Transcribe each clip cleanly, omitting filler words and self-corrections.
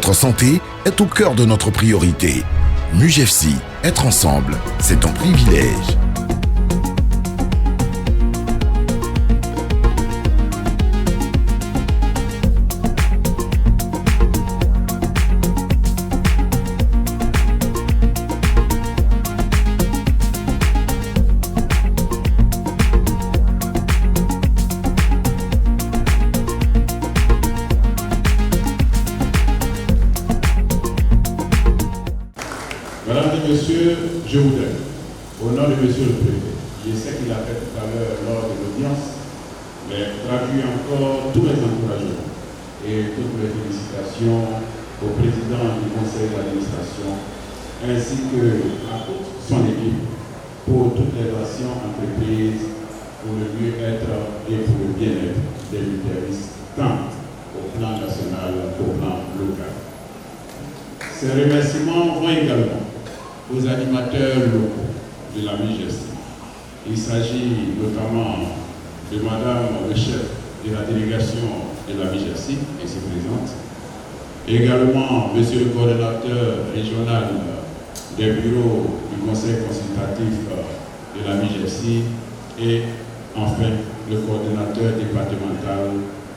Votre santé est au cœur de notre priorité. MUGEFSI, être ensemble, c'est un privilège. Mesdames et messieurs, je voudrais, au nom de monsieur le préfet, je sais qu'il a fait tout à l'heure lors de l'audience, mais traduire encore tous les encouragements et toutes les félicitations au président du conseil d'administration ainsi qu'à toute son équipe pour toutes les actions entreprises pour le mieux-être et pour le bien-être des mutualistes, tant au plan national qu'au plan local. Ces remerciements vont également aux animateurs locaux de la MUGEFSI. Il s'agit notamment de Madame le chef de la délégation de la MUGEFSI, ici présente, également Monsieur le coordonnateur régional des bureaux du conseil consultatif de la MUGEFSI et enfin le coordonnateur départemental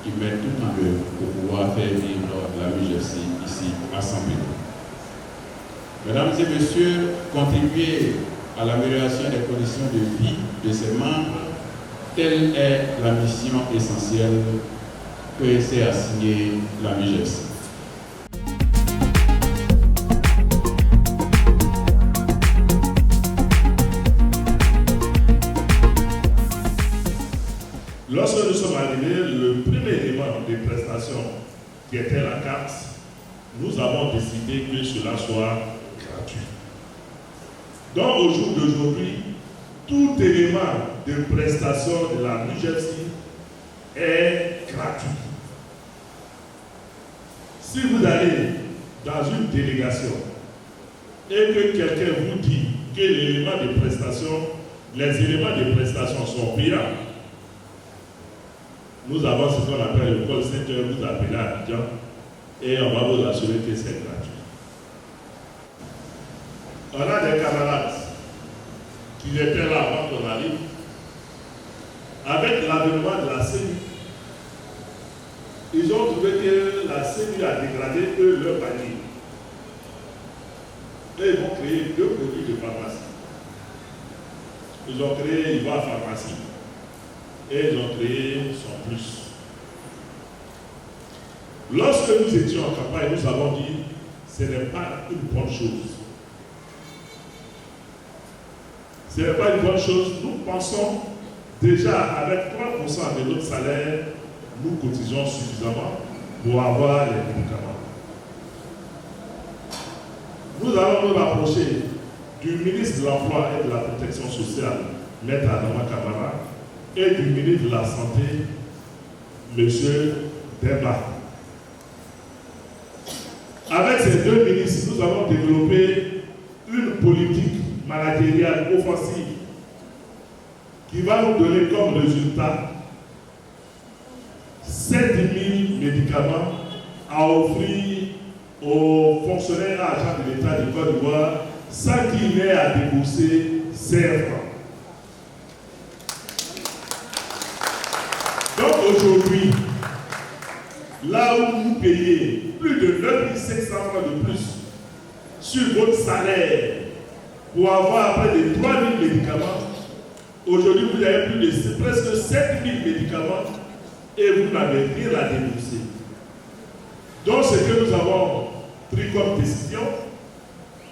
qui met tout en œuvre pour pouvoir faire vivre la MUGEFSI ici à Saint-Pédro. Mesdames et messieurs, contribuer à l'amélioration des conditions de vie de ses membres, telle est la mission essentielle que s'est assignée la MUGEFSI. Lorsque nous sommes arrivés, le premier élément de prestation qui était la carte, nous avons décidé que cela soit gratuit. Donc au jour d'aujourd'hui, tout élément de prestation de la MUGEFSI est gratuit. Si vous allez dans une délégation et que quelqu'un vous dit que les éléments de prestation sont payants, nous avons ce qu'on appelle le call center, vous appelez à Abidjan et on va vous assurer que c'est gratuit. On a des camarades qui étaient là avant qu'on arrive. Avec l'avènement de la CENI, ils ont trouvé que la CENI a dégradé eux leur panier. Et ils vont créer 2 produits de pharmacie. Ils ont créé Iva Pharmacie et ils ont créé Son Plus. Lorsque nous étions en campagne, nous avons dit ce n'est pas une bonne chose. Ce n'est pas une bonne chose. Nous pensons déjà avec 3% de notre salaire, nous cotisons suffisamment pour avoir les médicaments. Nous allons nous rapprocher du ministre de l'Emploi et de la Protection sociale, Maître Adama Kamara, et du ministre de la Santé, M. Demba. Avec ces 2 ministres, nous avons développé une politique managériale offensive qui va nous donner comme résultat 7 000 médicaments à offrir aux fonctionnaires et agents de l'État du Côte d'Ivoire sans qu'il n'ait à débourser 5 francs. Donc aujourd'hui, là où vous payez plus de 9 500 francs de plus sur votre salaire pour avoir près de 3 000 médicaments, aujourd'hui vous avez plus de presque 7 000 médicaments et vous n'avez rien à débourser. Donc ce que nous avons pris comme décision,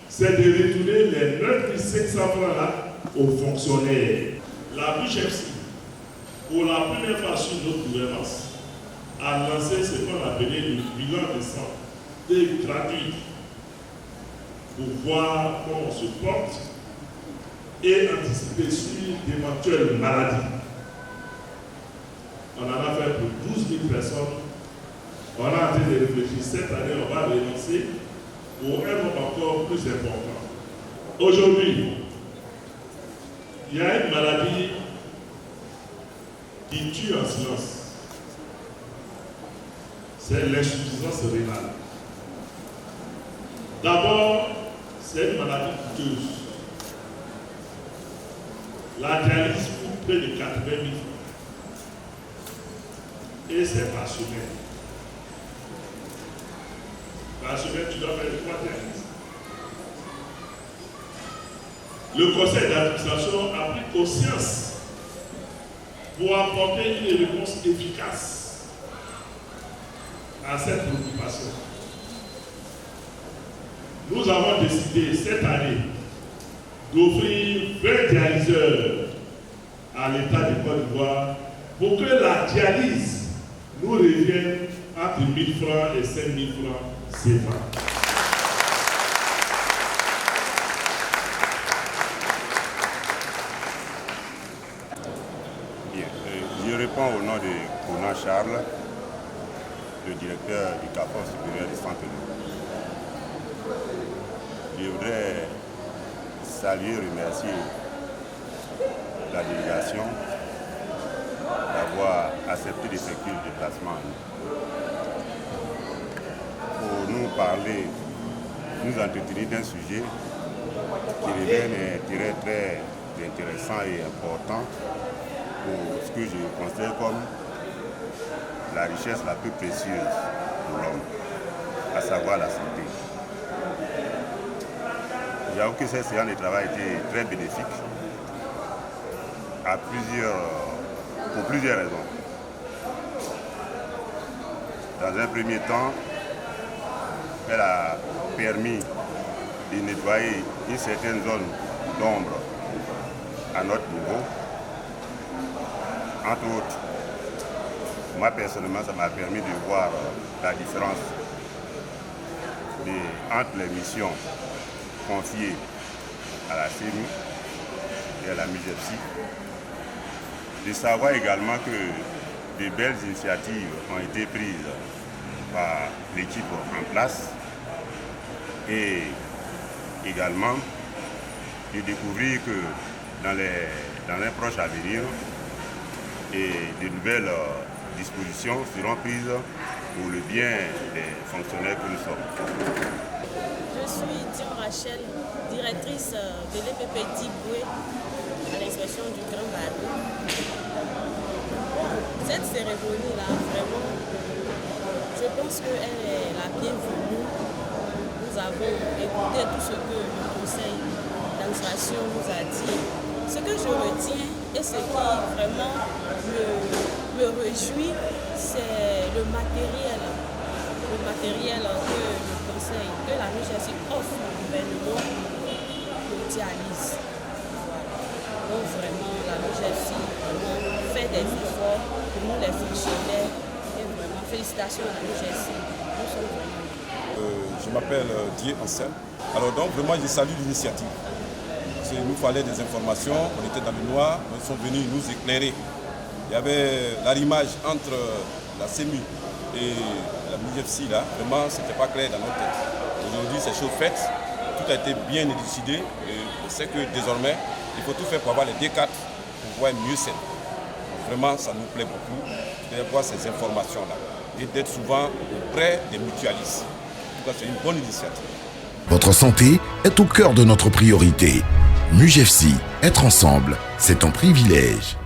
c'est de retourner les 9 500 francs là aux fonctionnaires. La MUGEFSI, pour la première fois sur notre gouvernance, a lancé ce qu'on appelait le bilan de santé gratuit pour voir comment on se porte et anticiper sur d'éventuelles maladies. On en a fait pour 12 000 personnes. On a en train de réfléchir. Cette année, on va relancer pour un nombre encore plus important. Aujourd'hui, il y a une maladie qui tue en silence. C'est l'insuffisance rénale. D'abord, c'est une maladie coûteuse. La dialyse coûte près de 80 000 francs. Et c'est par semaine. Par semaine, tu dois faire 3 dialyses. Le conseil d'administration a pris conscience pour apporter une réponse efficace à cette préoccupation. Nous avons décidé cette année d'offrir 20 dialyseurs à l'État de Côte d'Ivoire pour que la dialyse nous revienne entre 1 000 francs et 5 000 francs CFA. Je réponds au nom de Conan Charles, le directeur du CAFOR supérieur du centre. Je voudrais saluer et remercier la délégation d'avoir accepté d'effectuer le déplacement pour nous parler, nous entretenir d'un sujet qui revêt un intérêt très intéressant et important pour ce que je considère comme la richesse la plus précieuse de l'homme, à savoir la santé. J'avoue que cette séance de travail a été très bénéfique pour plusieurs raisons. Dans un premier temps, elle a permis de nettoyer une certaine zone d'ombre à notre niveau. Entre autres, moi personnellement, ça m'a permis de voir la différence entre les missions confiées à la CENI et à la MUGEFSI. De savoir également que de belles initiatives ont été prises par l'équipe en place et également de découvrir que dans un proche avenir, de nouvelles dispositions seront prises pour le bien des fonctionnaires que nous sommes. Je suis Dion Rachel, directrice de l'EPP Diboué à l'expression du Grand Barreau. Cette cérémonie-là, vraiment, je pense qu'elle est la bienvenue. Nous avons écouté tout ce que le conseil d'administration nous a dit. Ce que je retiens et ce qui vraiment me réjouit, c'est le matériel que le conseil, que la MUGEFSI offre au gouvernement de dialyse. Donc vraiment, la MUGEFSI fait des efforts pour nous les fonctionnaires et vraiment, félicitations à la MUGEFSI. Nous sommes vraiment... Je m'appelle Dieu Anselme. Alors donc vraiment, je salue l'initiative. Il nous fallait des informations, on était dans le noir, ils sont venus nous éclairer. Il y avait l'arrimage entre la CEMI et la MUGEFSI, là, vraiment, ce n'était pas clair dans notre tête. Aujourd'hui, c'est chose faite, tout a été bien élucidé et on sait que désormais, il faut tout faire pour avoir les D4 pour pouvoir mieux servir. Vraiment, ça nous plaît beaucoup d'avoir ces informations-là et d'être souvent auprès des mutualistes. En tout cas, c'est une bonne initiative. Votre santé est au cœur de notre priorité. MUGEFSI, être ensemble, c'est un privilège.